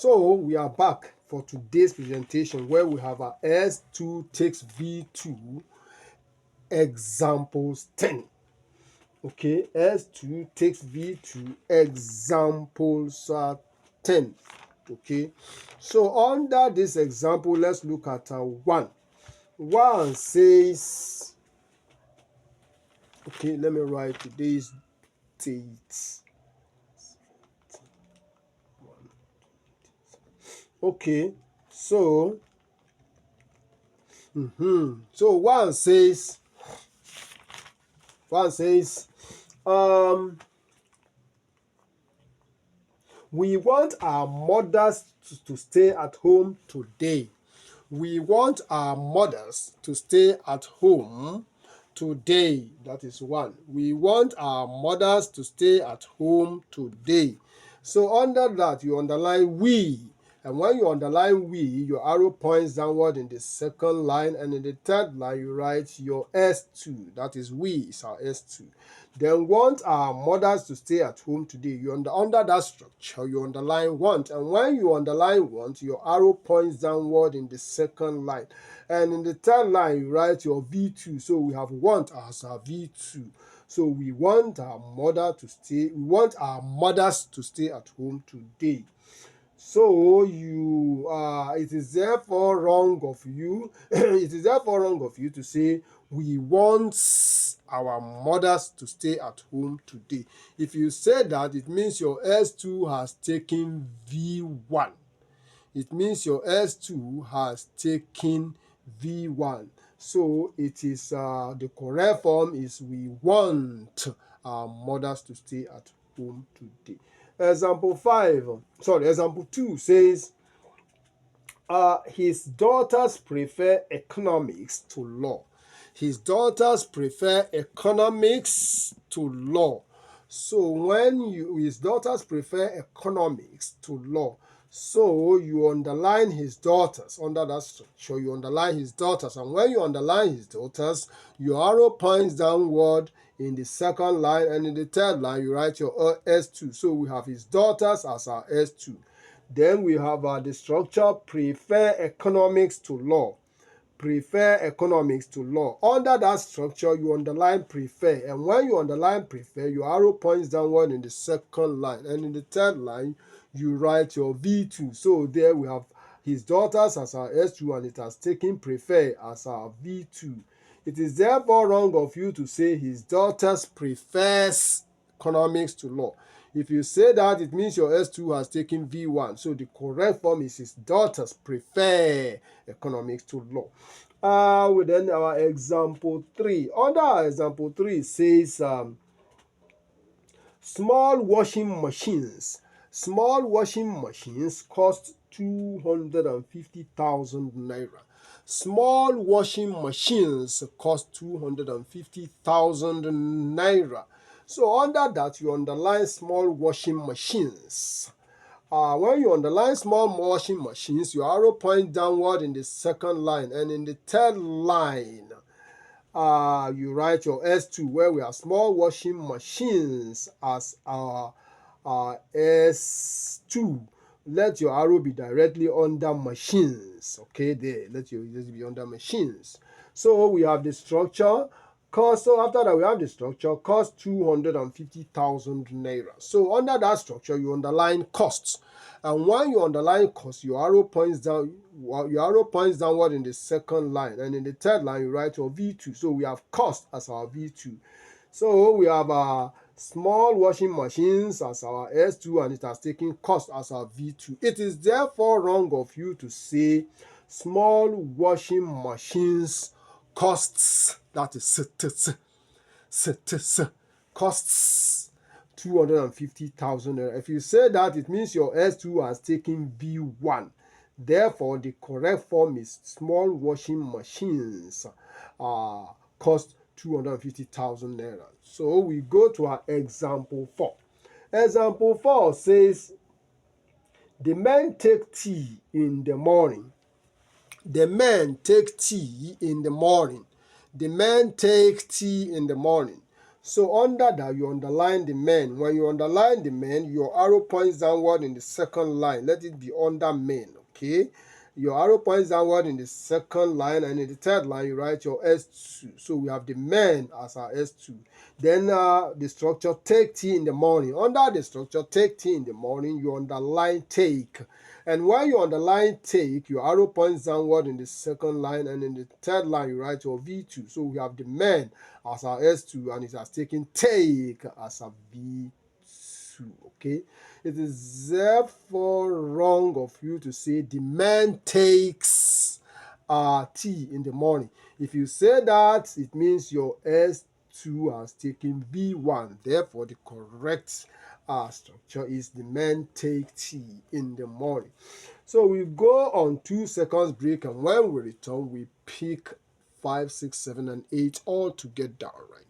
So we are back for today's presentation where we have our S2 takes V2 examples 10. Okay, S2 takes V2 examples 10. Okay, so under this example, let's look at 1. 1 says, okay, let me write today's date. Okay, so so 1 says we want our mothers to stay at home today. We want our mothers to stay at home today. That is 1. We want our mothers to stay at home today. So under that, you underline we. And when you underline we, your arrow points downward in the second line. And in the third line, you write your S2. That is we is our S2. Then want our mothers to stay at home today. You under that structure, you underline want. And when you underline want, your arrow points downward in the second line. And in the third line, you write your V2. So we have want as our V2. So we want our mothers to stay at home today. So it is therefore wrong of you to say we want our mothers to stay at home today. If you say that, it means your S2 has taken V1. It means your S2 has taken V1. So it is the correct form is we want our mothers to stay at home today. Example 2 says, his daughters prefer economics to law. His daughters prefer economics to law. So when his daughters prefer economics to law, so you underline his daughters under that structure. You underline his daughters, and when you underline his daughters, your arrow points downward in the second line, and in the third line, you write your S2. So we have his daughters as our S2. Then we have the structure prefer economics to law. Prefer economics to law. Under that structure, you underline prefer. And when you underline prefer, your arrow points downward in the second line. And in the third line, you write your V2. So there we have his daughters as our S2, and it has taken prefer as our V2. It is therefore wrong of you to say his daughters prefers economics to law. If you say that, it means your S2 has taken V1. So the correct form is his daughters prefer economics to law. Then our example 3. Under our example 3 says small washing machines. Small washing machines cost 250,000 naira. Small washing machines cost 250,000 naira. So under that, you underline small washing machines. When you underline small washing machines, your arrow points downward in the second line. And in the third line, you write your S2, where we have small washing machines as our S2. Let your arrow be directly under machines. Okay, there. Let it be under machines. So we have the structure. So after that, we have the structure cost 250,000 naira. So under that structure, you underline costs. And when you underline costs, your arrow points downward in the second line. And in the third line, you write your V2. So we have cost as our V2. So we have small washing machines as our S2, and it has taken cost as our V2. It is therefore wrong of you to say small washing machines costs, that is costs 250,000 naira. If you say that, it means your S2 has taken V1. Therefore, the correct form is small washing machines cost 250,000 naira. So we go to our example 4. Example 4 says, the men take tea in the morning. The men take tea in the morning. The men take tea in the morning. So under that, you underline the men. When you underline the men, your arrow points downward in the second line. Let it be under men, okay? Your arrow points downward in the second line, and in the third line, you write your S2. So we have the men as our S2. Then the structure take tea in the morning. Under the structure take tea in the morning, you underline take. And when you underline take, your arrow points downward in the second line, and in the third line, you write your V2. So we have the men as our S2, and it has taken take as a V2. Okay, it is therefore wrong of you to say the man takes tea in the morning. If you say that, it means your S2 has taken V1. Therefore, the correct structure is the men take tea in the morning. So we go on 2 seconds break, and when we return, we pick 5, 6, 7, and 8 all together, right?